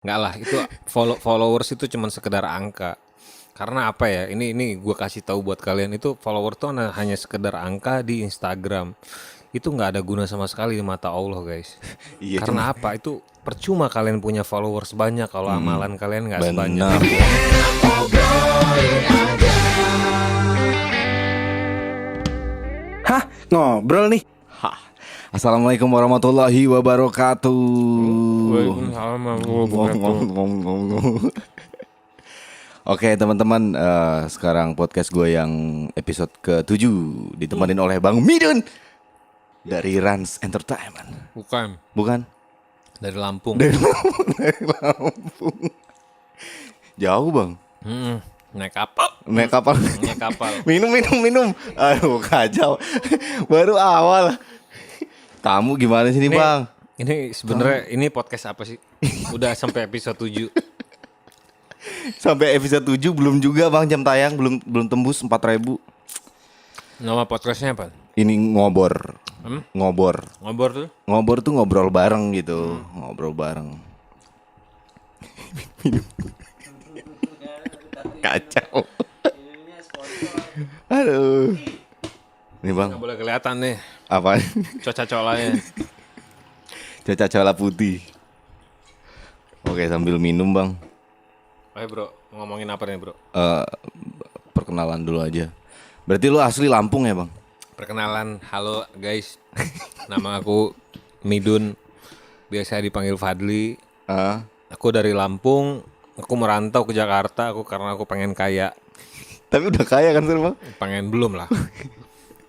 Enggak lah, itu followers itu cuma sekedar angka. Karena apa ya? Ini gue kasih tahu buat kalian, itu follower tuh hanya sekedar angka di Instagram. Itu nggak ada guna sama sekali di mata Allah, guys. Iya cuma Karena apa? Itu percuma kalian punya followers banyak kalau amalan kalian nggak sebanyak benar. itu. Hah? Ngobrol nih? Hah. Assalamualaikum warahmatullahi wabarakatuh. Waalaikumsalam Ngomong. Oke teman-teman, sekarang podcast gue yang episode ke-7 ditemenin oleh Bang Midun dari Rans Entertainment. Bukan Bukan? dari Lampung. Dari Lampung. Jauh Bang. Naik kapal. Naik kapal. Naik kapal. Minum. Aduh kacau. Baru awal. Kamu gimana sih nih Bang? Ini sebenarnya ini podcast apa sih? Udah sampai episode 7. Sampai episode 7 belum juga Bang, jam tayang belum tembus 4.000. Nama podcastnya apa? Ini ngobor. Ngobor. Ngobrol tuh? Ngobor tuh ngobrol bareng gitu. Ngobrol bareng. Kacau. Aduh. Nih Bang, Nggak boleh kelihatan nih apa? coca-colanya. Coca-cola putih. Oke, sambil minum Bang. Oke bro, ngomongin apa nih bro? Perkenalan dulu aja. Berarti lu asli Lampung ya Bang? Perkenalan, halo guys. Nama aku Midun, biasa dipanggil Fadli. Ah, Aku dari Lampung, aku merantau ke Jakarta karena aku pengen kaya. tapi udah kaya kan Bang? Pengen belum lah.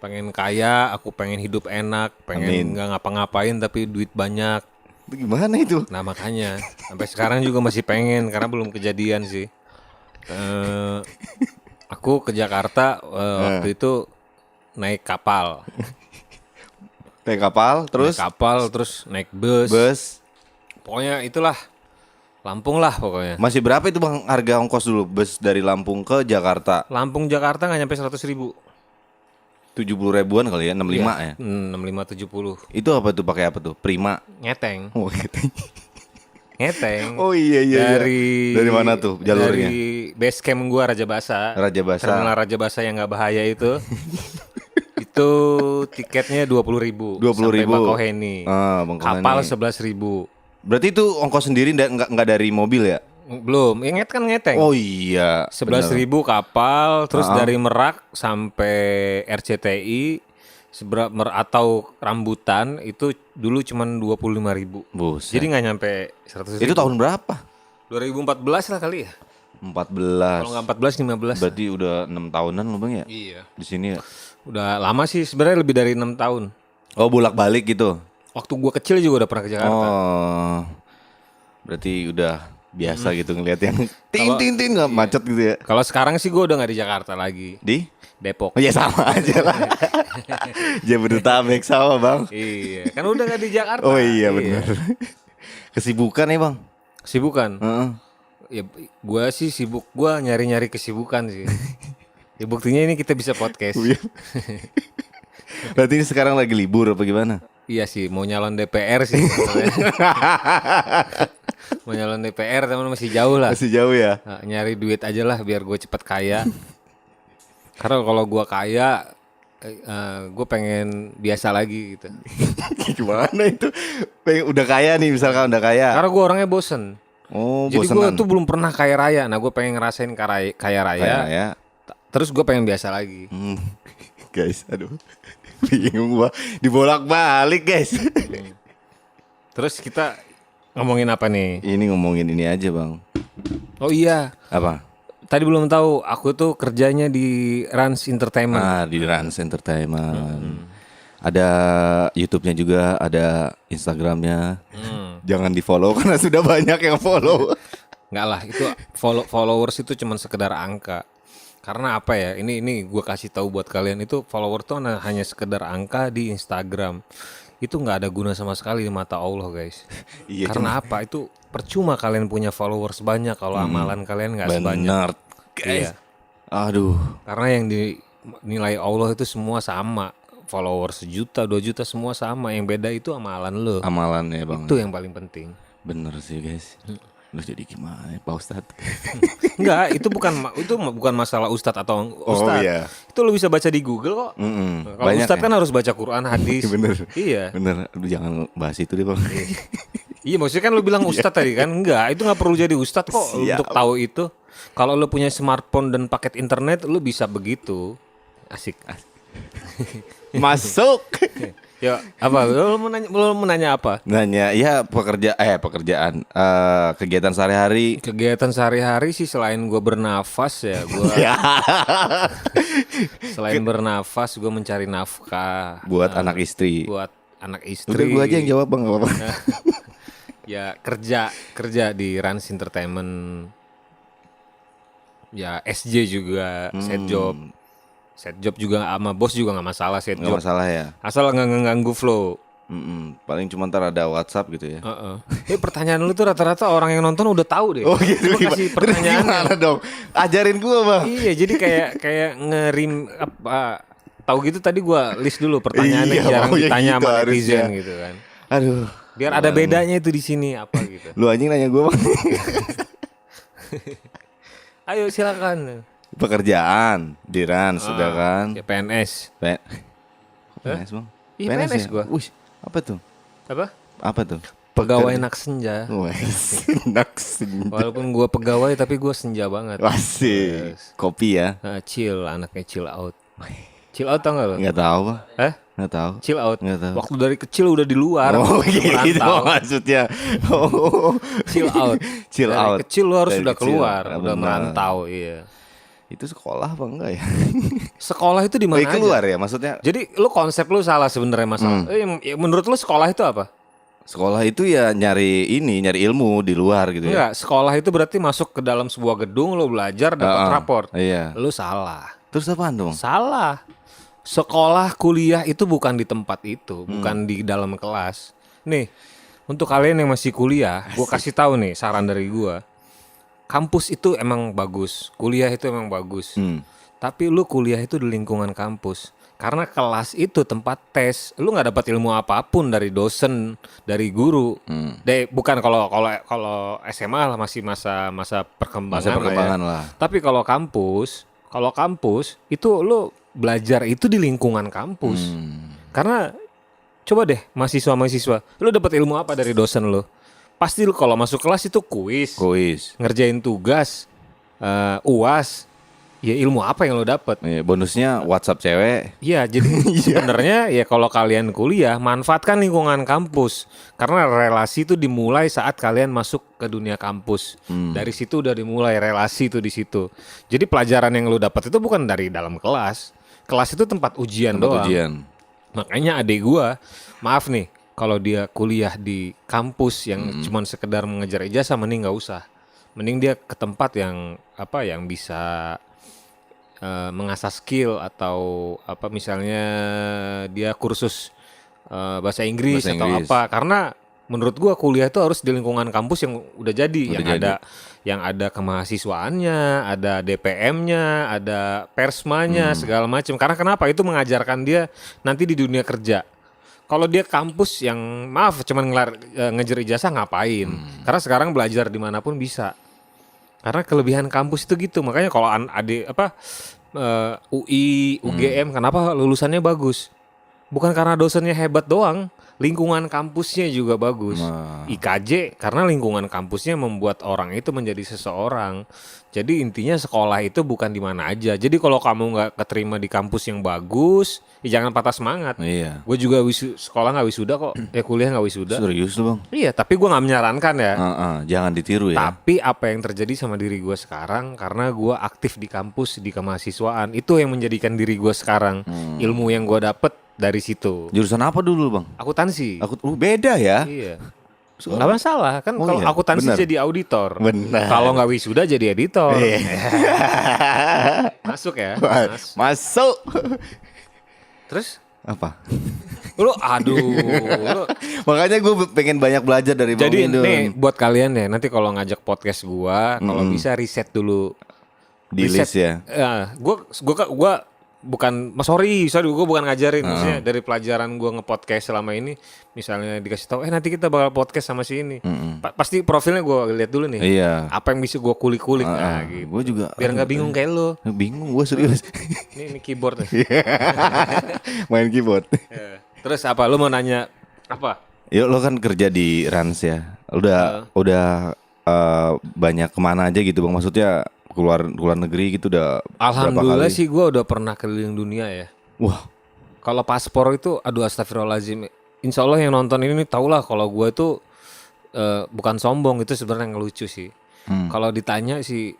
Pengen kaya, aku pengen hidup enak, Amin. pengen nggak ngapa-ngapain tapi duit banyak. Itu gimana itu? Nah makanya sampai sekarang juga masih pengen karena belum kejadian sih. Aku ke Jakarta waktu itu naik kapal, Naik kapal, terus naik bus. bus. Pokoknya itulah Lampung lah pokoknya. Masih berapa itu Bang harga ongkos dulu bus dari Lampung ke Jakarta? Lampung Jakarta nggak nyampe 100.000. 70 ribuan kali ya, 65 ya. 65-70. Itu apa tuh, pakai apa tuh? Prima. Ngeteng. Oh, gitu. Ngeteng. Oh iya. Dari mana tuh jalurnya? Dari base camp gua Raja Basa. Raja Basa. Terminal Raja Basa yang nggak bahaya itu. Itu tiketnya 20.000. 20.000. Sampai Bakauheni. Bakauheni. Kapal 11.000. Berarti itu ongkos sendiri nggak dari mobil ya? Belum, inget kan ngeteng. Oh iya. 11.000 kapal, terus dari Merak sampai RCTI atau Rambutan itu dulu cuman 25.000. Buset. Jadi nggak nyampe 100.000. Itu tahun berapa? 2014 lah kali ya. 14. Kalau nggak 14, 15. Berarti udah 6 tahunan loh Bang ya? Iya. Di sini ya. Udah lama sih, sebenarnya lebih dari 6 tahun. Oh, bolak-balik gitu. Waktu gua kecil juga udah pernah ke Jakarta. Oh. Berarti udah biasa gitu ngelihat yang tin nggak macet gitu ya. Kalau sekarang sih gua udah nggak di Jakarta lagi. Di? Depok. Oh ya sama aja lah. Jabodetabek sama Bang. Iya, kan udah nggak di Jakarta. Oh iya benar. Kesibukan ya Bang? Kesibukan. Heeh. Ya gua sih sibuk, gua nyari-nyari kesibukan sih. Ya buktinya ini kita bisa podcast. Berarti ini sekarang lagi libur apa gimana? Iya sih, mau nyalon DPR sih. Mau nyalon DPR teman masih jauh lah. Masih jauh ya? Nah, nyari duit aja lah biar gue cepet kaya. Karena kalau gue kaya, gue pengen biasa lagi gitu. Gimana itu? Udah kaya nih misalkan udah kaya. Karena gue orangnya bosen. Oh Jadi gue bosenan. tuh belum pernah kaya raya. Nah gue pengen ngerasain kaya raya. Kaya raya. Terus gue pengen biasa lagi. Guys, aduh. Bingung gua. Dibolak-balik guys. Terus kita ngomongin apa nih? Ini ngomongin ini aja Bang. Oh iya, Apa? tadi belum tahu. Aku tuh kerjanya di Rans Entertainment. Di Rans Entertainment. Ada YouTube-nya juga, ada Instagram-nya. Jangan di-follow karena sudah banyak yang follow. Enggak lah, itu followers itu cuma sekedar angka. Karena apa ya? Ini gue kasih tahu buat kalian, itu follower tuh hanya sekedar angka di Instagram. Itu nggak ada guna sama sekali di mata Allah, guys. Iya, Karena apa? Itu percuma kalian punya followers banyak kalau amalan kalian nggak sebanyak. Benar, guys. Iya. Aduh. Karena yang dinilai Allah itu semua sama. Followers 1 juta, 2 juta semua sama. Yang beda itu amalan lo. Amalannya Bang. Itu yang paling penting. Bener sih guys. Lu jadi gimana Pak Ustadz? Enggak, itu bukan masalah ustadz atau ustadz. iya. Itu lo bisa baca di Google kok. Kalau Banyak ustadz ya? kan harus baca Quran, hadis. Bener. Iya. Bener, lu jangan bahas itu deh bang. Iya, maksudnya kan lo bilang ustadz tadi kan? Enggak, itu nggak perlu jadi ustadz kok Siap. untuk tahu itu. Kalau lo punya smartphone dan paket internet, lo bisa begitu. Asik. Masuk. Ya, apa? Lo mau nanya apa? Nanya, ya pekerjaan, kegiatan sehari-hari. Kegiatan sehari-hari sih selain gue bernafas ya, gue Ya. selain bernafas gue mencari nafkah Buat anak istri. buat anak Udah istri. gue aja yang jawab bang, gak apa-apa. Ya kerja di Rans Entertainment. Ya SJ juga, set job juga sama bos juga nggak masalah set Gak job. masalah ya. Asal nggak ngeganggu flow. Paling cuma ntar ada WhatsApp gitu ya. Pertanyaan lu tuh rata-rata orang yang nonton udah tahu deh. Oh gitu. Gua kasih pertanyaan. Gimana dong? Ajarin gue bang. Iya, jadi kayak ngerim apa tahu gitu tadi gua list dulu pertanyaannya Iya, jarang maunya ditanya gitu sama netizen harusnya. gitu kan. Aduh. Biar ada bedanya itu di sini apa gitu. Lu anjing nanya gue bang. Ayo silakan. Pekerjaan di Rans sudah kan? Ya PNS. PNS bang? Iya, PNS gua. Wih, apa tuh? Apa? Apa tuh? Pegawai nak senja. Wes, naksin. Walaupun gua pegawai tapi gua senja banget. Masih. Kopi ya? Chill, anaknya chill out. Chill out tau gak lo? Nggak tahu bang. Nggak tahu. Chill out. Nggak tahu. Waktu dari kecil udah di luar. Oh gitu merantau. maksudnya. Oh. Chill out. Chill Dari out. kecil lu harus Dari sudah kecil. keluar, Ah, udah benar. merantau, iya. Itu sekolah apa enggak ya? Sekolah itu di mana aja? keluar ya maksudnya. Jadi lu konsep lu salah sebenarnya masalah. Menurut lu sekolah itu apa? Sekolah itu ya nyari ilmu di luar gitu ya. Enggak, sekolah itu berarti masuk ke dalam sebuah gedung lu belajar dapat raport. Iya. Lu salah. Terus apaan dong? Salah. Sekolah kuliah itu bukan di tempat itu, bukan di dalam kelas. Nih, untuk kalian yang masih kuliah, gua kasih tahu nih saran dari gua. Kampus itu emang bagus, kuliah itu emang bagus. Tapi lu kuliah itu di lingkungan kampus. Karena kelas itu tempat tes, lu nggak dapat ilmu apapun dari dosen, dari guru. Bukan kalau SMA lah masih masa perkembangan, Masa perkembangan lah. lah. Tapi kalau kampus itu lu belajar itu di lingkungan kampus. Karena coba deh mahasiswa, lu dapat ilmu apa dari dosen lu? Pasti lu kalau masuk kelas itu kuis, ngerjain tugas, UAS. Ya ilmu apa yang lo dapet? Bonusnya WhatsApp cewek. Iya, jadi sebenarnya ya kalau kalian kuliah manfaatkan lingkungan kampus karena relasi itu dimulai saat kalian masuk ke dunia kampus. Dari situ udah dimulai relasi itu di situ. Jadi pelajaran yang lo dapat itu bukan dari dalam kelas. Kelas itu tempat ujian doang. Makanya adik gua, maaf nih, kalau dia kuliah di kampus yang cuman sekedar mengejar ijazah, mending nggak usah. Mending dia ke tempat yang bisa mengasah skill atau apa misalnya dia kursus bahasa Inggris atau apa, karena menurut gua kuliah itu harus di lingkungan kampus yang udah jadi, yang ada kemahasiswaannya, ada DPM-nya, ada persmanya, segala macam. Karena kenapa? Itu mengajarkan dia nanti di dunia kerja. Kalau dia kampus yang maaf cuman ngejar ijazah ngapain? Karena sekarang belajar dimanapun bisa. Karena kelebihan kampus itu gitu. Makanya kalau UI, UGM kenapa lulusannya bagus? Bukan karena dosennya hebat doang, lingkungan kampusnya juga bagus. IKJ karena lingkungan kampusnya membuat orang itu menjadi seseorang. Jadi intinya sekolah itu bukan di mana aja. Jadi kalau kamu nggak keterima di kampus yang bagus, ya jangan patah semangat. Iya. Gue juga sekolah nggak wisuda kok, kuliah nggak wisuda. Serius lu bang? Iya, tapi gue nggak menyarankan ya. Jangan ditiru ya. Tapi apa yang terjadi sama diri gue sekarang karena gue aktif di kampus, di kemahasiswaan, itu yang menjadikan diri gue sekarang. Ilmu yang gue dapet dari situ. Jurusan apa dulu bang? Akuntansi. Beda ya? Iya. Nggak masalah kan, kalau akuntansi bener. jadi auditor. Benar. Kalau nggak wisuda jadi editor. Masuk ya. Masuk. Terus Apa? lu Makanya gue pengen banyak belajar dari Bang jadi Midun. nih buat kalian ya, nanti kalau ngajak podcast gua, kalau bisa riset dulu. Di list ya. Gua sorry gue bukan ngajarin, maksudnya dari pelajaran gue nge-podcast selama ini, misalnya dikasih tahu nanti kita bakal podcast sama si ini, pasti profilnya gue lihat dulu nih, Iya. apa yang bisa gue kulik-kulik, nah gitu, Gue juga biar nggak bingung kayak lo. bingung gue serius. Ini keyboard nih. Main keyboard. Ya. Terus apa? Lu mau nanya apa? Yuk, lo kan kerja di Rans ya. Udah banyak kemana aja gitu bang? Maksudnya keluar negeri gitu udah berapa Alhamdulillah kali? sih gue udah pernah keliling dunia ya. Wah, Kalau paspor itu, aduh astagfirullahaladzim. Insya Allah yang nonton ini tau lah kalau gue itu bukan sombong, itu sebenarnya ngelucu sih. Kalau ditanya sih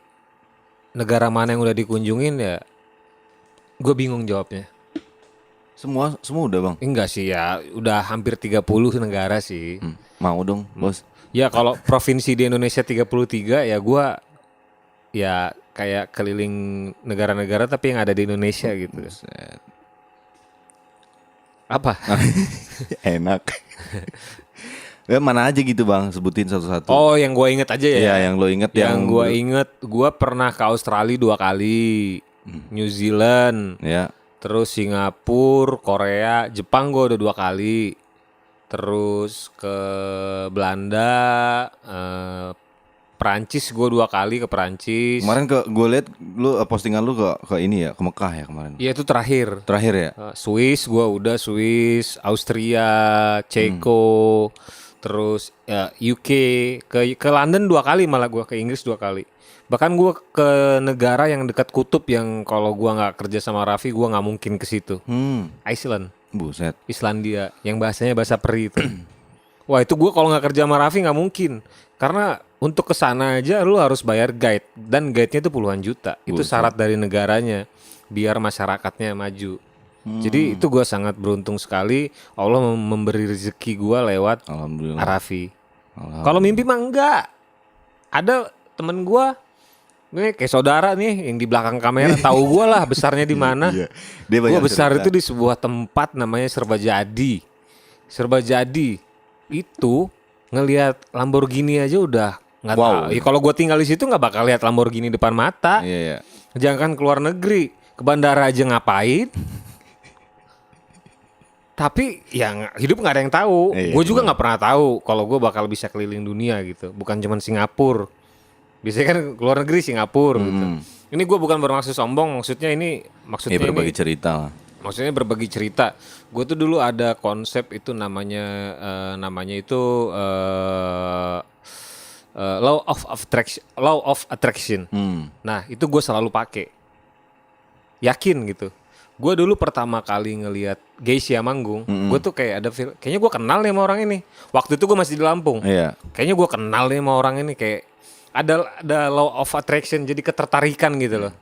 negara mana yang udah dikunjungin ya, gue bingung jawabnya. semua udah bang. Enggak sih ya, udah hampir 30 negara sih. Mau dong bos. Ya kalau provinsi di Indonesia 33 ya gue ya kayak keliling negara-negara tapi yang ada di Indonesia gitu. Buset. Apa? Enak. Ya, mana aja gitu bang, sebutin satu-satu. Oh, yang gue inget aja ya. Iya, yang lo inget Yang gue inget, gue pernah ke Australia 2 kali, New Zealand, ya. terus Singapura, Korea, Jepang gue udah 2 kali, terus ke Belanda, Perancis gue 2 kali ke Perancis. Kemarin gue lihat lu postingan lu ke ini ya, ke Mekah ya kemarin. Iya itu terakhir. Terakhir ya. Swiss gue udah, Swiss, Austria, Ceko, terus UK, ke London 2 kali, malah gue ke Inggris 2 kali. Bahkan gue ke negara yang dekat kutub yang kalau gue nggak kerja sama Raffi gue nggak mungkin ke situ. Iceland, Buset. Islandia, yang bahasanya bahasa peri itu. Wah itu gue kalau nggak kerja sama Raffi nggak mungkin, karena untuk ke sana aja lu harus bayar guide, dan guide-nya itu puluhan juta. Itu syarat dari negaranya biar masyarakatnya maju. Jadi itu gue sangat beruntung sekali Allah memberi rezeki gue lewat Alhamdulillah. Raffi. Kalau mimpi mah enggak. Ada temen gue, nih kayak saudara nih yang di belakang kamera, tahu gue lah besarnya di mana. Iya. Dia Gue banyak besar cerita. itu di sebuah tempat namanya Serbajadi. Serbajadi itu ngelihat Lamborghini aja udah nggak Wow. tahu. Ya, kalau gue tinggal di situ nggak bakal lihat Lamborghini depan mata. Iya, iya. Jangan keluar negeri, ke bandara aja ngapain? Tapi ya hidup nggak ada yang tahu. Iya, Gue juga nggak pernah tahu kalau gue bakal bisa keliling dunia gitu. Bukan cuma Singapura. Biasanya kan keluar negeri Singapura gitu. Ini gue bukan bermaksud sombong, maksudnya Ya berbagi cerita lah. maksudnya berbagi cerita. Gue tuh dulu ada konsep itu namanya law of attraction. Nah itu gue selalu pakai. Yakin gitu. Gue dulu pertama kali ngelihat Geisha manggung, gue tuh kayak kayaknya gue kenal nih sama orang ini. Waktu itu gue masih di Lampung. Iya. Kayaknya gue kenal nih sama orang ini, kayak ada law of attraction, jadi ketertarikan gitu loh.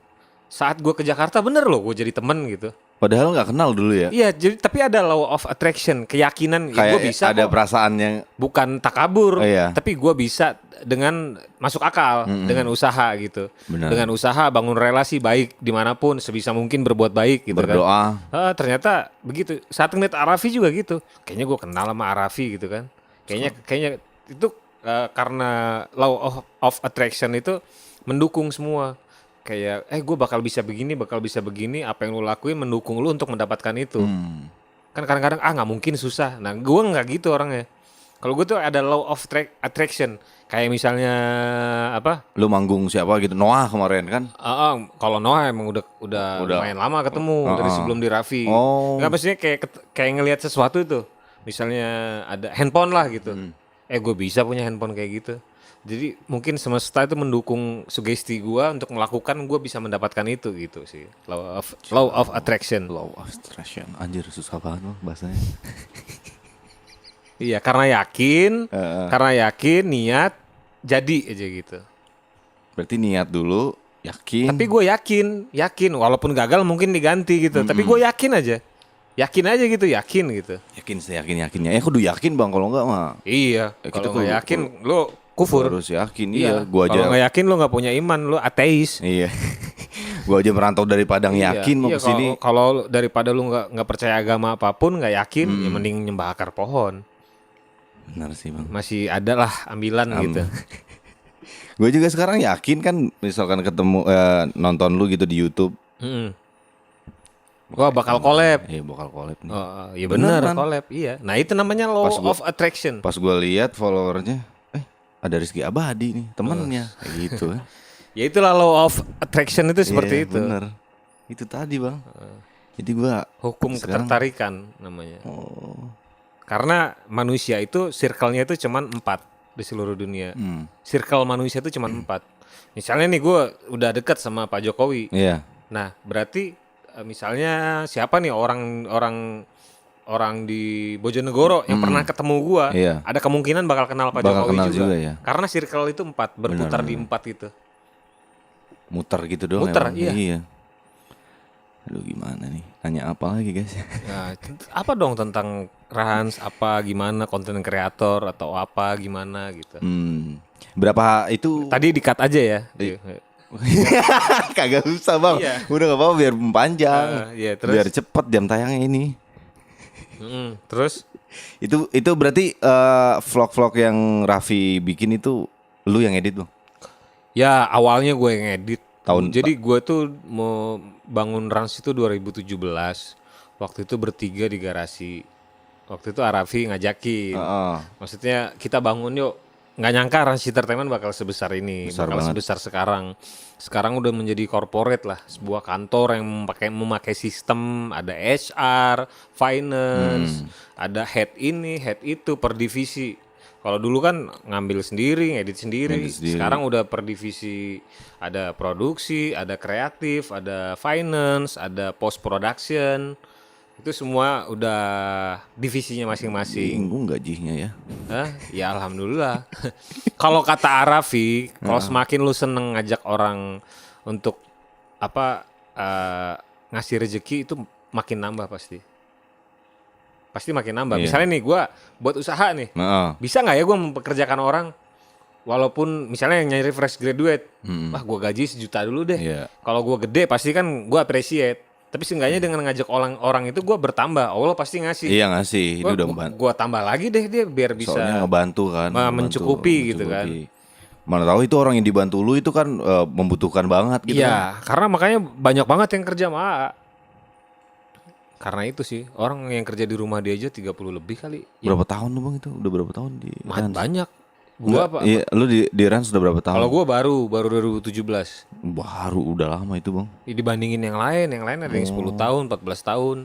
Saat gue ke Jakarta bener loh gue jadi temen gitu. Padahal nggak kenal dulu ya. Iya, jadi tapi ada law of attraction, keyakinan ya Kayak gue bisa ada kok. perasaan yang Bukan takabur, Oh, iya. tapi gue bisa dengan masuk akal, dengan usaha gitu. Benar. Dengan usaha bangun relasi baik dimanapun, sebisa mungkin berbuat baik gitu berdoa. kan. Ternyata begitu. Saat ngeliat Arafi juga gitu. Kayaknya gue kenal sama Arafi gitu kan. Kayaknya itu karena law of attraction itu mendukung semua. Kayak gue bakal bisa begini, apa yang lu lakuin mendukung lu untuk mendapatkan itu. Kan kadang-kadang nggak mungkin, susah. Nah gue nggak gitu orangnya. Kalau gue tuh ada law of attraction. Kayak misalnya apa? Lu manggung siapa gitu? Noah kemarin kan? Kalau Noah emang udah lumayan lama ketemu dari sebelum di Raffi. Oh. Nggak, maksudnya kayak ngelihat sesuatu itu. Misalnya ada handphone lah gitu. Gue bisa punya handphone kayak gitu. Jadi mungkin semesta itu mendukung sugesti gue untuk melakukan, gue bisa mendapatkan itu gitu sih. Law of attraction. Law of attraction. Anjir susah banget loh bahasanya. Iya, karena yakin, niat, jadi aja gitu. Berarti niat dulu, yakin. Tapi gue yakin, walaupun gagal mungkin diganti gitu. Tapi gue yakin aja gitu. Yakin seyakin-yakinnya. Kudu yakin bang, kalau enggak mah. Iya, Kita kalau nggak yakin lo kufur. Harus yakin, iya. Gua Kalau aja. nggak yakin lo nggak punya iman, lo ateis. Iya. Gua aja merantau dari Padang yakin mau Iya, kesini. kalau daripada lo nggak percaya agama apapun, nggak yakin, ya mending nyembah akar pohon. Benar sih bang. Masih ada lah ambilan gitu. Gue juga sekarang yakin kan, misalkan ketemu nonton lu gitu di YouTube. Gua bakal collab. Iya bakal collab nih. Oh, iya Bener, benar kan? collab. Iya. Nah, itu namanya law of attraction. Pas gue lihat followernya, ada Rizky Abadi nih temennya, kayak gitu kan. Ya itulah law of attraction itu seperti Iya, itu. Bener. Itu tadi bang. Jadi gue Hukum sekarang- ketertarikan namanya. Oh. Karena manusia itu circle-nya itu cuman 4 di seluruh dunia. Circle manusia itu cuman 4. Misalnya nih gue udah dekat sama Pak Jokowi. Iya. Nah, berarti misalnya siapa nih orang di Bojonegoro yang pernah ketemu gua, Iya. ada kemungkinan bakal kenal Pak Bakal Jokowi kenal juga. juga, ya. Karena circle itu 4, berputar di 4 itu. Muter gitu doang. Muter, emang. iya. Aduh gimana nih? Tanya apa lagi guys? Nah, apa dong tentang Rans, apa gimana konten kreator atau apa gimana gitu. Berapa itu? Tadi di-cut aja ya. Kagak usah bang. Iya. Udah gak apa-apa biar panjang. Iya, terus? Biar cepet jam tayangnya ini. Terus Itu berarti vlog-vlog yang Raffi bikin itu lu yang edit bang? ya awalnya gue yang edit. Tahun- Jadi gue tuh mau bangun Rans itu 2017. Waktu itu bertiga di garasi. Waktu itu Arafi ngajakin. Maksudnya kita bangun yuk. Nggak nyangka Rans Entertainment bakal sebesar ini, Besar bakal banget. sebesar sekarang. Sekarang udah menjadi corporate lah, sebuah kantor yang memakai sistem, ada HR, finance, ada head ini, head itu per divisi. Kalau dulu kan ngambil sendiri, ngedit sendiri. Ngedit sendiri. Sekarang udah per divisi, ada produksi, ada kreatif, ada finance, ada post production. Itu semua udah divisinya masing-masing. Bingung gajinya ya. Hah? Ya alhamdulillah. Kalau kata Arafi, kalau semakin lu seneng ngajak orang untuk apa ngasih rezeki itu makin nambah pasti. Pasti makin nambah. Iya. Misalnya nih gua buat usaha nih. Bisa nggak ya gua mempekerjakan orang walaupun misalnya yang nyari fresh graduate, wah gua gaji 1 juta dulu deh. Iya. Kalau gua gede pasti kan gua appreciate. Tapi seenggaknya dengan ngajak orang itu gua bertambah. Allah pasti ngasih. Iya ngasih. Ini udah membantu. Gua tambah lagi deh dia biar bisa Soalnya ngebantu kan. mencukupi gitu kan. Mana tahu itu orang yang dibantu lu itu kan membutuhkan banget gitu kan. Iya, karena makanya banyak banget yang kerja sama AA. Karena itu sih, orang yang kerja di rumah dia aja 30 lebih kali. Ya, Berapa tahun lu bang itu? Udah berapa tahun di Rans? banyak. Gua Enggak, apa? iya, lu di Rans udah berapa tahun? Kalau gua baru 2017. Baru udah lama itu bang. Ya, dibandingin yang lain ada yang 10 tahun, 14 tahun.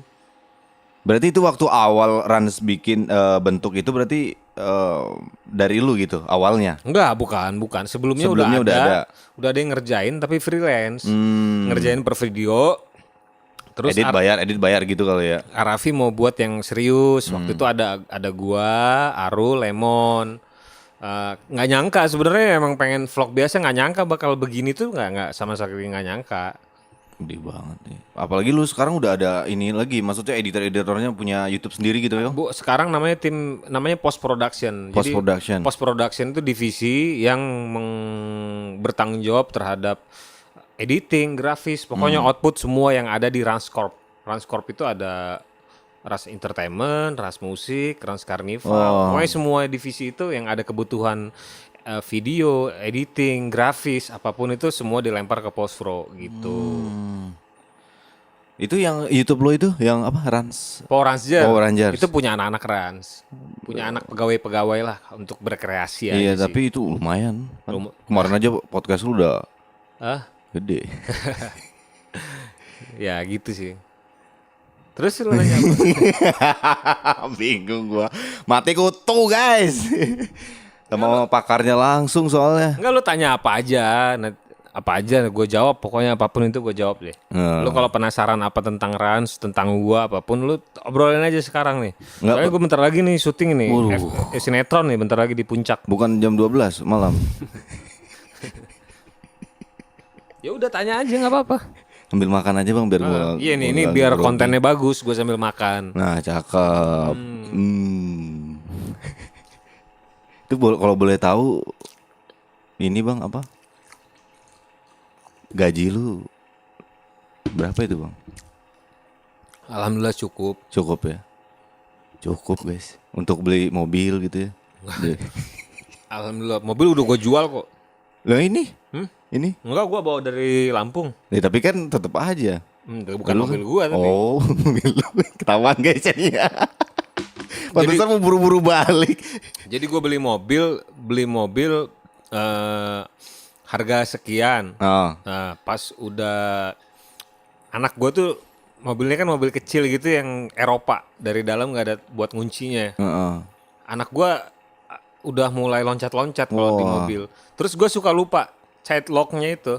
Berarti itu waktu awal Rans bikin bentuk itu berarti dari lu gitu awalnya? Enggak, bukan. Sebelumnya udah ada. Udah ada yang ngerjain tapi freelance. Ngerjain per video. Terus edit bayar gitu kali ya? Arafi mau buat yang serius. Waktu itu ada gua, Aru, Lemon. Nggak nyangka sebenarnya emang pengen vlog biasa, nggak nyangka bakal begini tuh nggak sama sekali nggak nyangka. Gede banget nih. Apalagi lu sekarang udah ada ini lagi, maksudnya editor-editornya punya YouTube sendiri gitu ya? Bu, sekarang namanya post production. Post production. Post production itu divisi yang bertanggung jawab terhadap editing, grafis, pokoknya output semua yang ada di Rans Corp. Rans Corp itu ada Rans Entertainment, Rans Musik, Rans Carnival, pokoknya semua divisi itu yang ada kebutuhan video, editing, grafis, apapun itu semua dilempar ke Post Pro gitu. Itu yang YouTube lo itu yang apa? Rans? Power Rangers. itu punya anak-anak Rans, punya anak pegawai-pegawai lah untuk berkreasi Iya, aja tapi sih. itu lumayan. Kemarin aja podcast lu udah gede. Ya gitu sih. Terus lu nanya apa? Bingung gua. Mati kutu, guys. Sama pakarnya langsung soalnya. Enggak, lu tanya apa aja, apa aja gue jawab, pokoknya apapun itu gue jawab deh. Lu kalau penasaran apa tentang Rans, tentang gua, apapun lu obrolin aja sekarang nih. Soalnya gue bentar lagi nih syuting nih, sinetron nih bentar lagi di puncak. Bukan jam 12 malam. Ya udah tanya aja nggak apa-apa. Sambil makan aja bang biar gua. Iya nih, ini biar kontennya bagus, gue sambil makan. Nah cakep. Itu kalau boleh tahu ini bang apa? Gaji lu berapa itu bang? Alhamdulillah cukup. Cukup ya? Cukup guys. Untuk beli mobil gitu ya? Alhamdulillah, mobil udah gue jual kok. Lah ini? Ini? Enggak, gue bawa dari Lampung. Ya, tapi kan tetap aja. Bukan mobil gua tapi. Oh, mobil lu. Ketahuan guys jadinya. Pantesan mau buru-buru balik. Jadi gue beli mobil harga sekian. Oh. Nah, pas udah anak gue tuh mobilnya kan mobil kecil gitu yang Eropa, dari dalam nggak ada buat nguncinya. Heeh. Anak gue udah mulai loncat-loncat kalau di mobil. Terus gue suka lupa side locknya itu.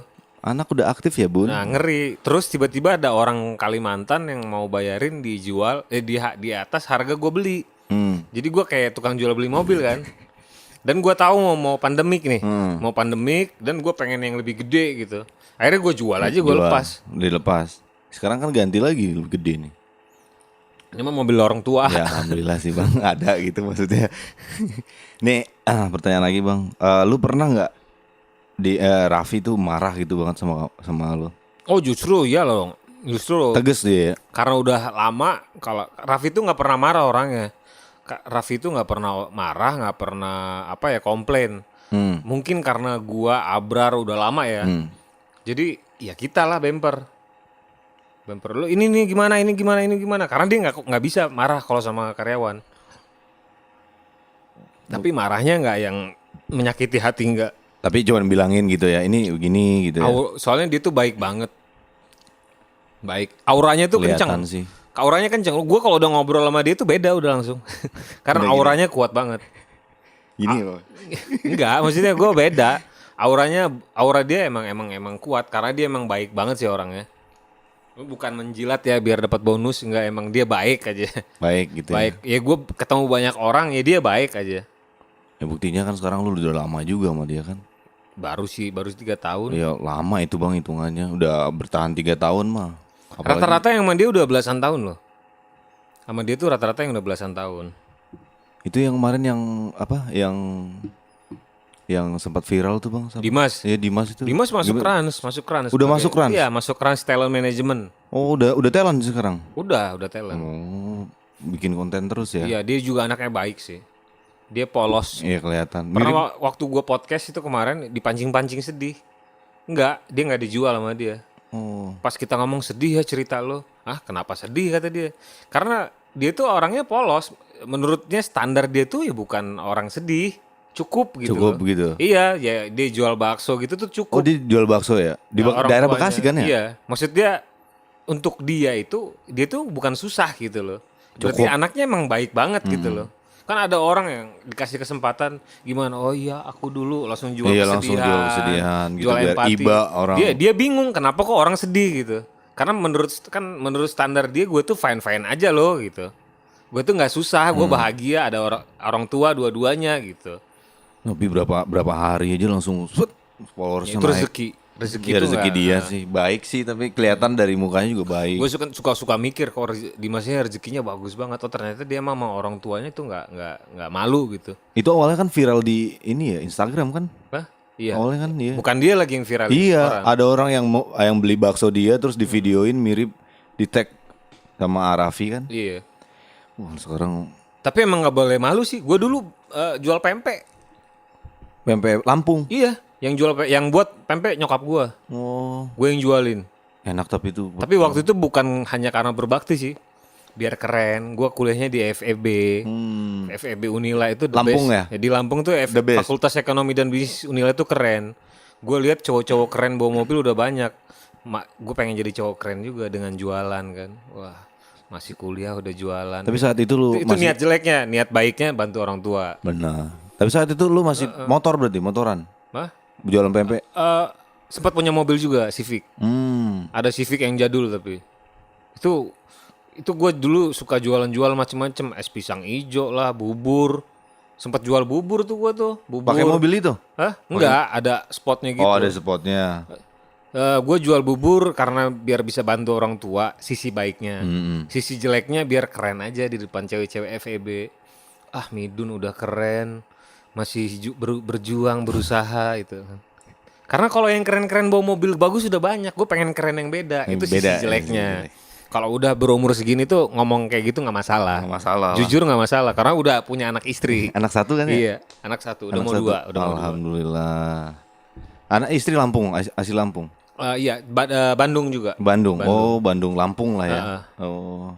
Anak udah aktif ya, Bun? Nah ngeri. Terus tiba-tiba ada orang Kalimantan yang mau bayarin dijual di atas harga gue beli. Jadi gue kayak tukang jual beli mobil kan. Dan gue tahu mau pandemik nih, mau pandemik dan gue pengen yang lebih gede gitu. Akhirnya gue jual aja, gue lepas. Dilepas. Sekarang kan ganti lagi lebih gede nih. Ini mah mobil orang tua. Ya alhamdulillah sih bang, ada gitu maksudnya. Nih pertanyaan lagi bang, lu pernah nggak di Raffi tuh marah gitu banget sama lu? Oh justru ya loh, justru Tegas dia ya? karena udah lama. Kalau Raffi tuh nggak pernah marah orangnya. Raffi tuh nggak pernah marah, nggak pernah komplain. Mungkin karena gua Abrar udah lama ya. Jadi ya kita lah bemper lu ini nih gimana, ini gimana. Karena dia nggak bisa marah kalau sama karyawan. Tapi marahnya nggak yang menyakiti hati, nggak. Tapi cuman bilangin gitu ya, ini begini gitu ya. Soalnya dia tuh baik banget. Baik. Auranya tuh Kelihatan kencang. sih. Auranya kencang. Gue kalau udah ngobrol sama dia tuh beda udah langsung. Karena auranya kuat banget. Gini Bang. Enggak, maksudnya gue beda. Aura dia emang kuat karena dia emang baik banget sih orangnya. Bukan menjilat ya biar dapat bonus, enggak, emang dia baik aja. Baik gitu Baik. Ya gue ketemu banyak orang ya dia baik aja. ya. Buktinya kan sekarang lu udah lama juga sama dia kan. Baru 3 tahun. Ya lama itu bang hitungannya. Udah bertahan 3 tahun mah. Apalagi- Rata-rata yang sama dia udah belasan tahun loh. Sama dia tuh rata-rata yang udah belasan tahun. Itu yang kemarin yang apa? Yang sempat viral tuh bang. Dimas. Iya Dimas itu. Dimas masuk Gimana? Rans. Udah masuk Rans? Iya, masuk Rans talent management. Oh udah talent sekarang. Udah talent. Oh bikin konten terus ya? Iya, dia juga anaknya baik sih. Dia polos. Iya kelihatan. Pernah waktu gue podcast itu kemarin dipancing-pancing sedih. Enggak, dia nggak dijual sama dia. Oh. Pas kita ngomong sedih ya cerita lo. Ah, kenapa sedih kata dia? Karena dia tuh orangnya polos. Menurutnya standar dia tuh ya bukan orang sedih. Cukup gitu. Cukup loh. gitu. Iya, ya dia jual bakso gitu tuh cukup. Oh dia jual bakso ya? Di Nah, orang daerah tuanya. Bekasi kan ya? Iya, maksudnya untuk dia tuh bukan susah gitu loh. Berarti Cukup. anaknya emang baik banget gitu loh. Kan ada orang yang dikasih kesempatan gimana? Oh iya, aku dulu langsung jual Iya, kesedihan. langsung jual kesedihan gitu, jual biar empati. iba orang. Dia bingung kenapa kok orang sedih gitu. Karena menurut standar dia gue tuh fine aja loh gitu. Gue tuh nggak susah, gue bahagia, ada orang tua dua-duanya gitu. Tapi berapa hari aja langsung followersnya Itu naik. rezeki Ya tuh rezeki nggak- dia sih. Baik sih tapi kelihatan dari mukanya juga baik. Gue suka mikir kok Dimasnya rezekinya bagus banget. Oh ternyata dia mah sama orang tuanya tuh nggak malu gitu. Itu awalnya kan viral di ini ya Instagram kan? Hah? Iya. Awalnya kan iya. Bukan dia lagi yang viral. Iya, orang. ada orang yang beli bakso dia terus di videoin mirip di tag sama Arafi kan. Iya. Wah, sekarang Tapi emang nggak boleh malu sih. Gue dulu jual pempek. pempek Lampung. Iya. Yang buat pempek nyokap gue. Oh, Gue yang jualin. enak tapi itu. Tapi waktu itu bukan hanya karena berbakti sih. Biar keren. Gue kuliahnya di FEB. FEB Unila itu the Lampung best. ya? Di Lampung tuh The best. Fakultas Ekonomi dan Bisnis Unila itu keren. Gue lihat cowok-cowok keren bawa mobil udah banyak. Gue pengen jadi cowok keren juga dengan jualan kan. Wah, masih kuliah udah jualan. Tapi saat itu lu itu masih niat jeleknya, niat baiknya bantu orang tua. benar. Tapi saat itu lu masih motor berarti, motoran. Hah? Jualan pempek. Sempat punya mobil juga, Civic. Ada Civic yang jadul tapi itu gue dulu suka jualan macem-macem, es pisang ijo lah, bubur. Sempat jual bubur tuh gue tuh, bubur. Pakai mobil itu? Hah? Enggak, ada spotnya gitu. Oh, ada spotnya. Gue jual bubur karena biar bisa bantu orang tua, sisi baiknya. Sisi jeleknya biar keren aja di depan cewek-cewek FEB. Ah, Midun udah keren, masih berjuang, berusaha itu. Karena kalau yang keren-keren bawa mobil bagus udah banyak, gue pengen keren yang beda. Itu sisi beda, jeleknya. Kalau udah berumur segini tuh ngomong kayak gitu nggak masalah. Nggak masalah lah. Jujur nggak masalah, karena udah punya anak istri. Anak satu kan ya? Iya, anak satu. Udah Anak mau satu. dua. Udah mau dua. Alhamdulillah. Anak istri Lampung, asli Lampung. Iya, Bandung juga. Bandung. Bandung. Oh, Bandung Lampung lah ya. Oh.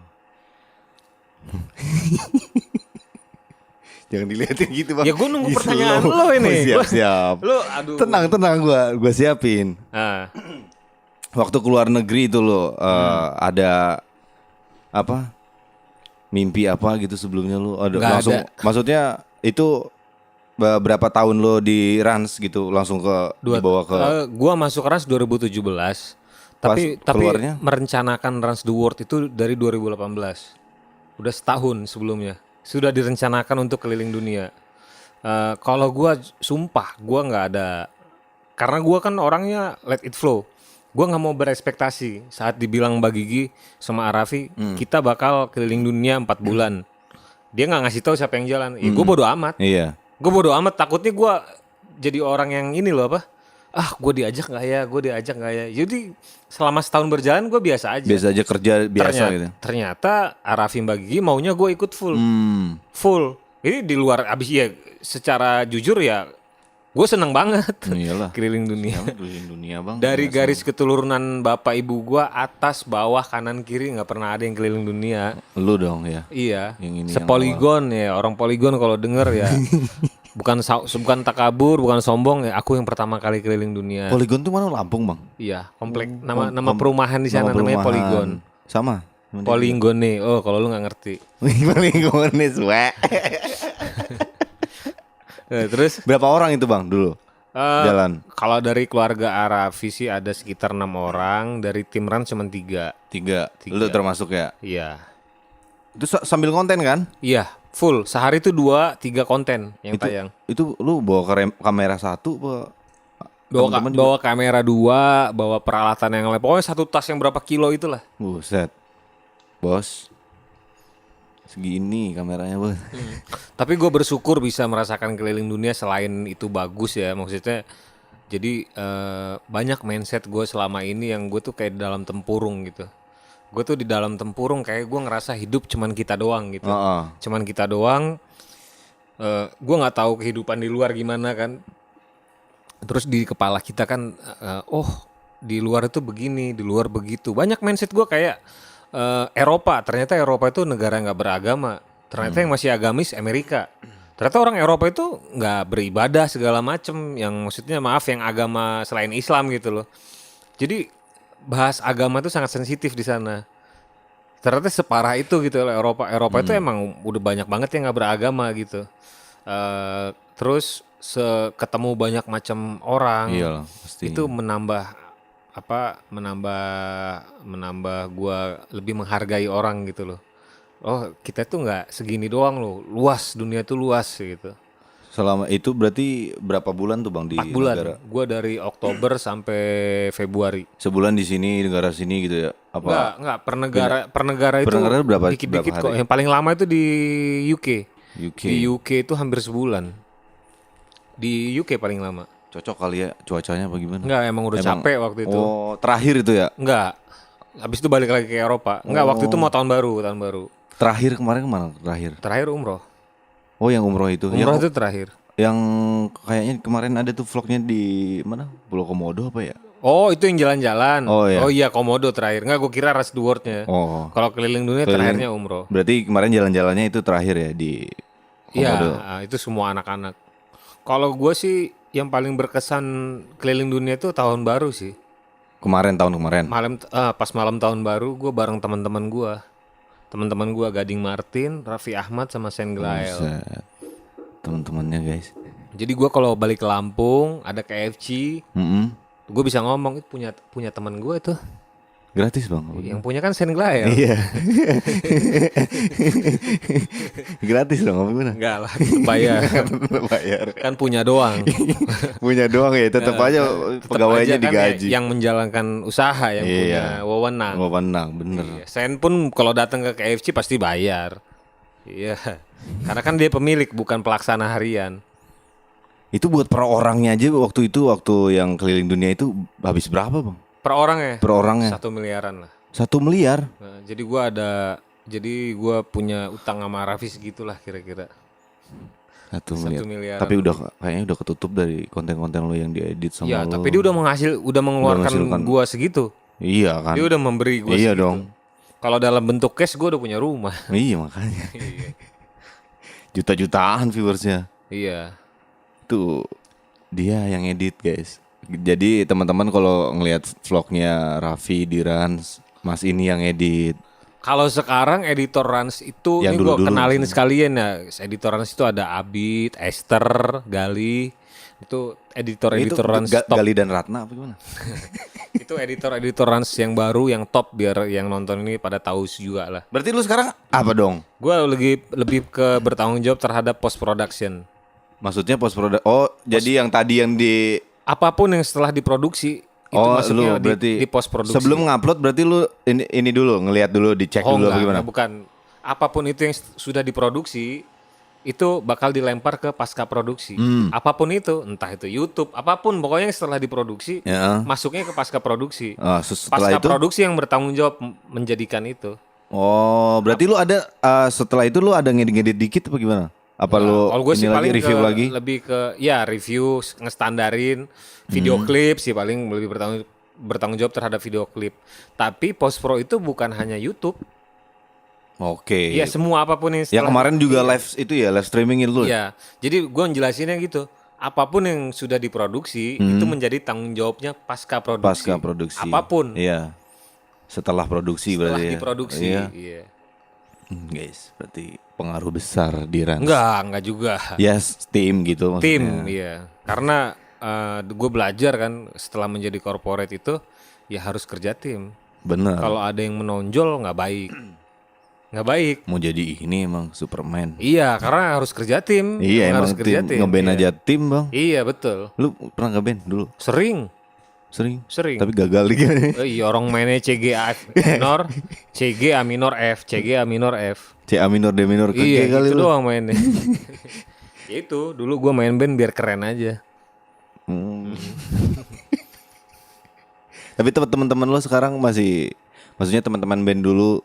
Jangan dilihatin gitu, Bang. Ya gue nunggu Ih, pertanyaan slow. lo ini. Oh, siap. Lo aduh. Tenang gua siapin. Ah, Waktu keluar negeri itu lo ada apa? Mimpi apa gitu sebelumnya lo? Ada Nggak langsung ada. maksudnya itu berapa tahun lo di Rans gitu langsung dibawa ke gua masuk Rans 2017. Tapi keluarnya? merencanakan Rans the World itu dari 2018. Udah setahun sebelumnya. Sudah direncanakan untuk keliling dunia. Kalau gua sumpah gua nggak ada, karena gua kan orangnya let it flow. Gua nggak mau berekspektasi saat dibilang Mbak Gigi sama Arafi kita bakal keliling dunia 4 bulan. Dia nggak ngasih tahu siapa yang jalan. Gue bodo amat. Iya. Gue bodo amat, takutnya gue jadi orang yang ini loh apa? Gue diajak nggak ya? Gue diajak nggak ya? Jadi selama setahun berjalan gue biasa aja. Biasa aja kerja biasa ternyata, gitu. Ternyata Arafi Mbak Gigi maunya gue ikut full. Full. Ini di luar abis ya. Secara jujur ya, gue seneng banget Iyalah. keliling dunia. Keliling dunia, Bang. Dari garis keturunan bapak ibu gue, atas, bawah, kanan, kiri nggak pernah ada yang keliling dunia. Lu dong ya. Iya. Yang ini Sepoligon ya, orang poligon kalau denger ya. bukan takabur, bukan sombong ya. Aku yang pertama kali keliling dunia. Poligon tuh mana Lampung, Bang? Iya, komplek nama perumahan di sana Nama namanya perumahan. Poligon. Sama. Poligon nih. Oh, kalau lu nggak ngerti. Poligon nih, suwe. Terus Berapa orang itu, Bang, dulu? Jalan. kalau dari keluarga Arafi sih ada sekitar 6 orang, dari tim Rans cuma 3. Tiga. Lu termasuk ya? Iya. Itu sambil konten kan? Iya, full. Sehari itu 2-3 konten yang Itu tayang. itu lu bawa kamera satu apa? Bawa kamera 2, bawa peralatan yang lain. Pokoknya satu tas yang berapa kilo itulah. Buset. Bos. Segini kameranya, Bos. Tapi gue bersyukur bisa merasakan keliling dunia. Selain itu bagus ya, maksudnya. Jadi banyak mindset gue selama ini yang gue tuh kayak di dalam tempurung gitu. Gue tuh di dalam tempurung kayak gue ngerasa hidup cuman kita doang gitu. Cuman kita doang. Gue nggak tahu kehidupan di luar gimana kan. Terus di kepala kita kan, di luar itu begini, di luar begitu. Banyak mindset gue kayak Eropa. Ternyata Eropa itu negara nggak beragama. Ternyata yang masih agamis Amerika. Ternyata orang Eropa itu nggak beribadah segala macem. Yang maksudnya yang agama selain Islam gitu loh. Jadi bahas agama itu sangat sensitif di sana. Ternyata separah itu gitu loh Eropa. Eropa itu emang udah banyak banget yang nggak beragama gitu. Terus ketemu banyak macam orang. Iyalah, pasti. Itu menambah gua lebih menghargai orang gitu loh. Oh, kita tuh nggak segini doang loh, luas, dunia tuh luas gitu. Selama itu berarti berapa bulan tuh, Bang, di 4 bulan. negara? Gua dari Oktober sampai Februari. Sebulan di sini, negara sini gitu ya? Apa? Enggak, per negara itu Per negara berapa dikit-dikit hari? kok. Yang paling lama itu di UK. UK. Di UK itu hampir sebulan. Di UK paling lama. Cocok kali ya cuacanya apa gimana? Enggak, emang udah capek waktu itu. Oh, terakhir itu ya? Enggak. Habis itu balik lagi ke Eropa. Enggak, waktu itu mau tahun baru. Terakhir kemarin kemana? Terakhir umroh. Oh, yang umroh itu. Umroh itu terakhir. Yang kayaknya kemarin ada tuh vlognya di mana? Pulau Komodo apa ya? Oh, itu yang jalan-jalan. Oh, iya. Oh iya, Komodo terakhir. Enggak, gue kira Rest the World-nya. Oh. Kalau keliling dunia terakhirnya umroh. Berarti kemarin jalan-jalannya itu terakhir ya di Komodo. Iya, itu semua anak-anak. Kalau gue sih yang paling berkesan keliling dunia itu tahun baru sih. Tahun kemarin. Pas malam tahun baru gue bareng teman-teman gue. Teman-teman gue Gading Martin, Raffi Ahmad sama Sen Glael. Buset. Teman-temannya, guys. Jadi gue kalau balik ke Lampung ada KFC, gue bisa ngomong itu punya teman gue tuh. Gratis, Bang. Yang punya kan Sen Glael. Iya. Gratis dong, apa gimana? Enggak lah, bayar. Bayar. Kan punya doang. Punya doang ya, tetap aja Tetep pegawainya aja kan digaji. yang menjalankan usaha yang punya wewenang. Wewenang, bener. Iya. Sen pun kalau datang ke KFC pasti bayar. Iya. Karena kan dia pemilik bukan pelaksana harian. Itu buat per orangnya aja waktu yang keliling dunia itu habis berapa, Bang? Per orang ya? Per orangnya 1 miliaran lah. 1 miliar. Nah, jadi gua punya utang sama Raffi segitulah kira-kira. 1 1 miliar. miliaran. Tapi kayaknya udah ketutup dari konten-konten lo yang diedit sama Iya, lo. tapi dia udah mengeluarkan menghasilkan. gua segitu. Iya kan. Dia udah memberi gua Iya segitu. dong. Kalau dalam bentuk cash gua udah punya rumah. Iya makanya. Juta-jutaan viewersnya. Iya. Tuh dia yang edit guys. Jadi teman-teman kalau ngelihat vlognya Raffi di Rans, Mas ini yang edit. Kalau sekarang editor Rans itu Yang ini gua dulu-dulu kenalin maksudnya. sekalian ya. Editor Rans itu ada Abid, Esther, Gali. Itu editor Rans top. Gali dan Ratna apa gimana? Itu editor Rans yang baru yang top biar yang nonton ini pada tahu juga lah. Berarti lu sekarang apa dong? Gua lebih ke bertanggung jawab terhadap post production. Maksudnya post produk. Oh, jadi yang tadi yang di Apapun yang setelah diproduksi itu lu masuknya berarti di post produksi. sebelum ngupload berarti lu ini dulu ngelihat dulu, dicek dulu apa gimana? bukan. Apapun itu yang sudah diproduksi itu bakal dilempar ke pasca produksi. Apapun itu, entah itu YouTube, apapun pokoknya yang setelah diproduksi Ya. masuknya ke pasca produksi. Setelah Pasca itu produksi yang bertanggung jawab menjadikan itu. oh, berarti lu ada setelah itu lu ada ngedit-ngedit dikit apa gimana? Apa lu Kalau gue ini sih lagi paling review lagi? lebih ke ya review, ngestandarin video klip sih paling lebih bertanggung jawab terhadap video klip. Tapi post pro itu bukan hanya YouTube. Oke. Iya semua apapun yang Yang setelah- kemarin juga live itu ya, live streaming itu. Iya. Jadi gue ngejelasinnya gitu. Apapun yang sudah diproduksi itu menjadi tanggung jawabnya pasca produksi. Pasca produksi. Apapun Iya. Setelah produksi setelah berarti. ya. diproduksi. Iya. Iya. Guys, berarti pengaruh besar di Rans. Enggak juga. Yes, tim gitu maksudnya. Tim, iya. Karena gue belajar kan setelah menjadi corporate itu ya harus kerja tim. Bener. Kalau ada yang menonjol nggak baik, nggak baik. Mau jadi ini emang Superman. Iya, karena harus kerja tim. Iya emang harus kerja tim. Ngeband iya. aja tim bang. Iya betul. Lu pernah ngeband dulu? Sering. Sering. Tapi gagal juga. Iya orang mainnya C G A minor, C G A minor F, C G A minor F. C A minor D minor Iya kagak kali gitu lu. doang mainnya. Ya itu dulu gue main band biar keren aja. Tapi teman-teman lu sekarang maksudnya teman-teman band dulu.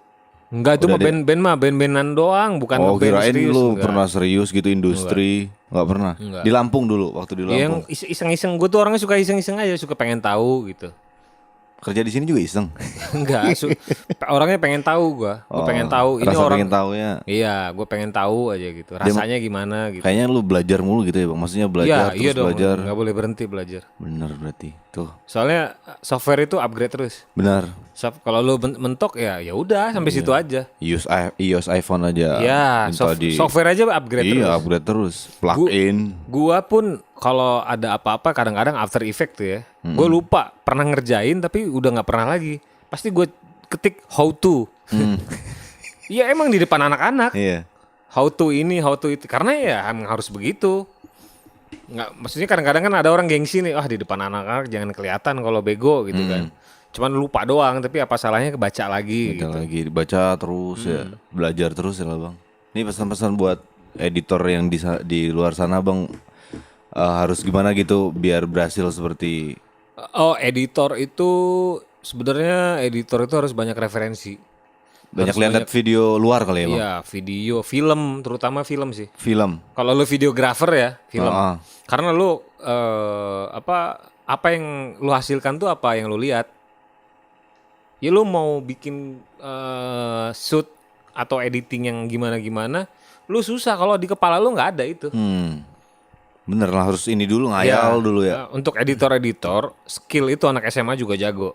Enggak itu Udah mah band-bandan doang, bukan Oh ngeband kirain serius. lu enggak. pernah serius gitu industri. Nggak pernah. Enggak. Di Lampung dulu, waktu di Yang Lampung. iseng-iseng gue tuh orangnya suka iseng-iseng aja, suka pengen tahu gitu. Kerja di sini juga iseng. Enggak, orangnya pengen tahu gue pengen tahu ini Rasa orang. pengen tahu ya. Iya, gue pengen tahu aja gitu. Rasanya gimana gitu. Kayaknya lu belajar mulu gitu ya bang. Maksudnya belajar Iya, terus dong. belajar. Nggak boleh berhenti belajar. Bener berarti. Tuh. Soalnya software itu upgrade terus. Benar. Kalau lu mentok ya udah sampai situ aja. iOS iPhone aja. Ya, minta di software aja upgrade terus. Iya, upgrade terus. Plug-in. Gua pun kalau ada apa-apa kadang-kadang After Effect tuh ya. Gue lupa pernah ngerjain tapi udah nggak pernah lagi. Pasti gue ketik how to. Iya emang di depan anak-anak. Iya. How to ini, how to itu. Karena ya emang harus begitu. Nggak, maksudnya kadang-kadang kan ada orang gengsi nih, di depan anak-anak jangan kelihatan kalau bego gitu kan. Cuman lupa doang, tapi apa salahnya kebaca lagi Baca gitu. lagi, baca terus ya. Belajar terus ya lah bang. Ini pesan-pesan buat editor yang di luar sana bang. Harus gimana gitu biar berhasil seperti Oh, editor itu sebenarnya editor itu harus banyak referensi. banyak lihat video luar kali ya bang. Iya, video, film, terutama film sih. Film. Kalau lu videografer ya, film. Ah. Karena lu apa yang lu hasilkan tuh apa yang lu lihat. Ya lu mau bikin shoot atau editing yang gimana-gimana, lu susah kalau di kepala lu nggak ada itu. Bener lah harus ini dulu ngayal dulu ya. Untuk editor-editor, skill itu anak SMA juga jago.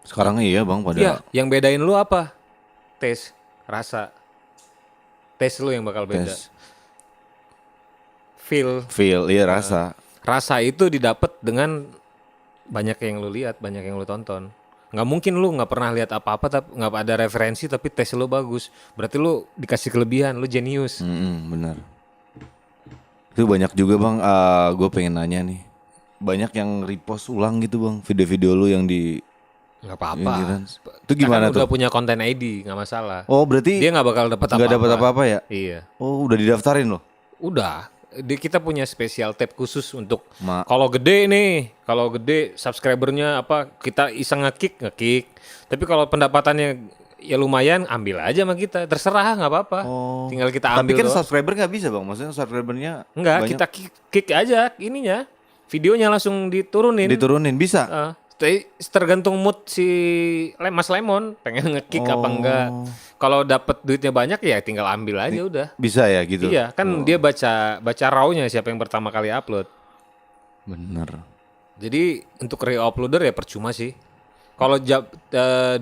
Sekarang iya bang pada. Iya, yang bedain lu apa? Tes, rasa. Tes lu yang bakal beda. Tes. Feel. Iya rasa. Rasa itu didapat dengan banyak yang lu lihat, banyak yang lu tonton. Nggak mungkin lu nggak pernah lihat apa-apa tapi nggak ada referensi tapi tes lu bagus. Berarti lu dikasih kelebihan, lu jenius. Bener. Itu banyak juga bang. Gue pengen nanya nih. Banyak yang repost ulang gitu bang video-video lu yang di. Nggak apa-apa. Yang di Rans. Itu Kita gimana kan tuh? udah punya konten ID, nggak masalah. Oh berarti Dia nggak bakal dapat apa-apa. nggak dapat apa-apa ya? Iya. Oh udah didaftarin loh. Udah. Kita punya spesial tab khusus untuk Ma- kalau gede nih, kalau gede subscribernya apa kita iseng ngekick. Tapi kalau pendapatannya ya lumayan, ambil aja sama kita, terserah nggak apa-apa. Tinggal kita Tapi ambil kan doang. subscriber nggak bisa bang, maksudnya subscribernya Enggak, banyak. kita kick aja ininya, videonya langsung diturunin. Diturunin bisa. Tergantung mood si Mas Lemon, pengen ngekick apa enggak. Kalau dapat duitnya banyak ya tinggal ambil aja udah. Bisa ya gitu. Iya, kan dia baca raw-nya siapa yang pertama kali upload. Bener. Jadi untuk re-uploader ya percuma sih. Kalau 2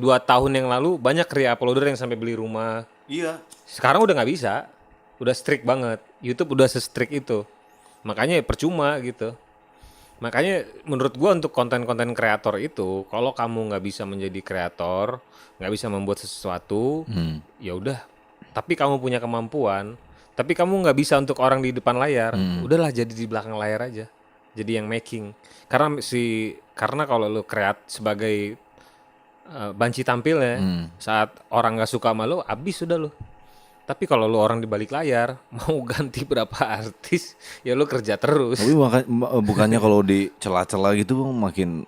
tahun yang lalu banyak re-uploader yang sampai beli rumah. Iya. Sekarang udah nggak bisa, udah strict banget. YouTube udah se-strict itu, makanya ya percuma gitu. Makanya menurut gua untuk konten-konten kreator itu, kalau kamu nggak bisa menjadi kreator, nggak bisa membuat sesuatu, ya udah. Tapi kamu punya kemampuan, tapi kamu nggak bisa untuk orang di depan layar, udahlah jadi di belakang layar aja. Jadi yang making. Karena kalau lu sebagai banci tampil ya, saat orang nggak suka sama lu, abis sudah lu. Tapi kalau lu orang di balik layar, mau ganti berapa artis, ya lu kerja terus. Tapi bukannya kalau di celah-celah gitu Bang, makin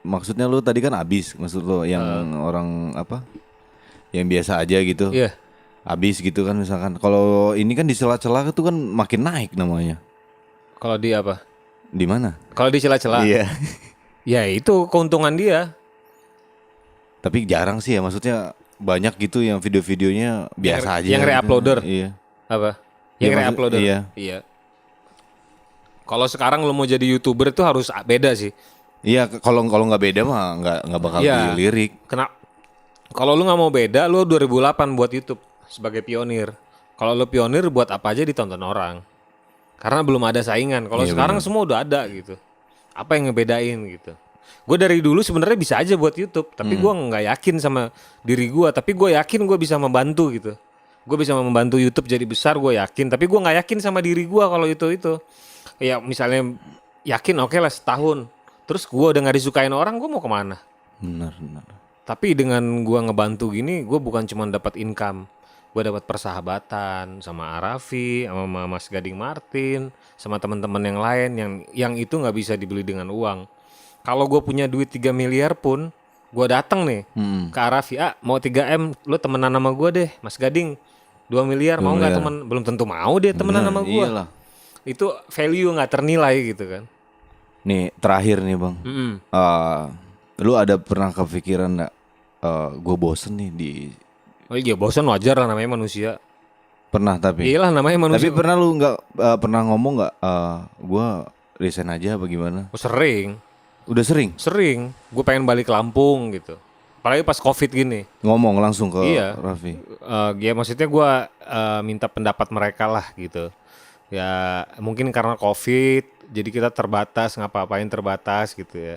maksudnya lu tadi kan abis, maksud lu yang orang apa? Yang biasa aja gitu. Iya. Abis gitu kan misalkan. Kalau ini kan di celah-celah itu kan makin naik namanya. Kalau dia apa? Di mana? Kalau di celah-celah, Iya. ya itu keuntungan dia. Tapi jarang sih ya, maksudnya banyak gitu yang video-videonya biasa aja. Yang gitu. re-uploader. Iya. Apa? Ya, Yang re-uploader. iya. Kalau sekarang lu mau jadi YouTuber itu harus beda sih. Iya, kalau nggak beda mah nggak bakal Iya. dilirik. Kalau lu nggak mau beda, lu 2008 buat YouTube sebagai pionir. Kalau lu pionir buat apa aja ditonton orang. Karena belum ada saingan. Kalau Iya, sekarang semua udah ada gitu. Apa yang ngebedain gitu. Gue dari dulu sebenarnya bisa aja buat YouTube, tapi gue nggak yakin sama diri gue. Tapi gue yakin gue bisa membantu gitu. Gue bisa membantu YouTube jadi besar, gue yakin. Tapi gue nggak yakin sama diri gue kalau itu. Ya misalnya yakin oke lah setahun. Terus gue udah nggak disukain orang, gue mau kemana? Benar. Tapi dengan gue ngebantu gini, gue bukan cuma dapat income. Gue dapat persahabatan sama Arafi, sama Mas Gading Martin, sama teman-teman yang lain yang itu nggak bisa dibeli dengan uang. Kalau gue punya duit 3 miliar pun, gue datang nih ke Arafi, mau 3M, lu temenan sama gue deh, Mas Gading, 2 miliar mau nggak temen? Belum tentu mau dia temenan sama gue. Iyalah. Itu value nggak ternilai gitu kan. Nih terakhir nih Bang, lu ada pernah kepikiran nggak? Gue bosen nih di. Oh iya bosan wajar lah namanya manusia. Pernah tapi. Iyalah namanya manusia. Tapi pernah lu nggak pernah ngomong nggak? Gue resign aja apa gimana? Oh, sering. Udah sering Gue pengen balik ke Lampung gitu. Apalagi pas COVID gini. ngomong langsung ke Iya. Raffi. Ya maksudnya gue minta pendapat mereka lah gitu. Ya mungkin karena COVID, jadi kita terbatas, ngapa-ngapain terbatas gitu ya.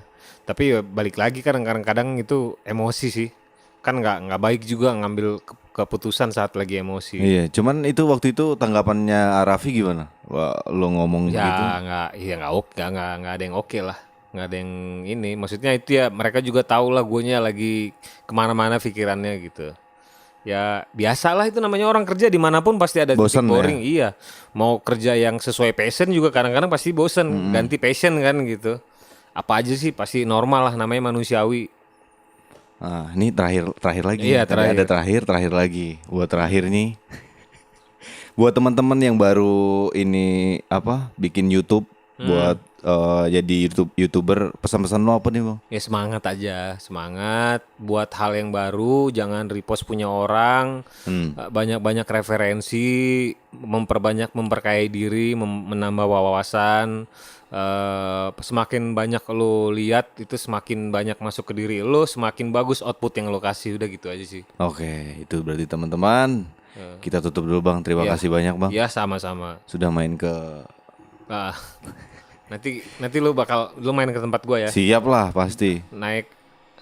Tapi ya balik lagi kadang-kadang itu emosi sih. Kan nggak baik juga ngambil keputusan saat lagi emosi. Iya, cuman itu waktu itu tanggapannya Raffi gimana? Wah, lo ngomong Ya gitu. nggak ada yang oke lah, nggak ada yang ini. Maksudnya itu ya mereka juga tahu lah guenya lagi kemana-mana pikirannya gitu. Ya biasalah itu namanya orang kerja dimanapun pasti ada Bosen titik boring. Iya, mau kerja yang sesuai passion juga kadang-kadang pasti bosen. Ganti passion kan gitu. Apa aja sih pasti normal lah namanya manusiawi. Nah, ini terakhir lagi. Iya, Tadi ada terakhir lagi. Buat terakhir nih. Buat teman-teman yang baru ini bikin YouTube buat jadi YouTuber, pesan-pesan lo apa nih, Bang? Ya semangat aja, semangat buat hal yang baru, jangan repost punya orang, banyak-banyak referensi, memperkayai diri, menambah wawasan. Semakin banyak lo lihat itu semakin banyak masuk ke diri lo, semakin bagus output yang lo kasih, udah gitu aja sih. Oke, itu berarti teman-teman. Kita tutup dulu, Bang. Terima kasih banyak, Bang. Ya sama-sama. Sudah main ke. Nanti lo main ke tempat gua ya. Siap lah pasti. Naik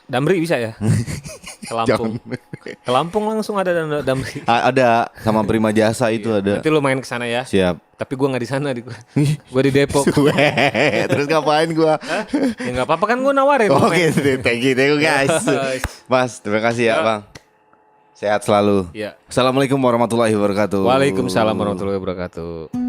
Damri bisa ya? Ke Lampung. Ke Lampung langsung ada Damri. Ada sama Prima Jasa itu ada. Nanti lo main ke sana ya. Siap. Tapi gua nggak di sana, gua di Depok. Terus ngapain gua? Ya nggak apa-apa kan gua nawarin. Oke, thank you guys. Mas, terima kasih ya, Bang. Sehat selalu. Ya. Assalamualaikum warahmatullahi wabarakatuh. Waalaikumsalam warahmatullahi wabarakatuh.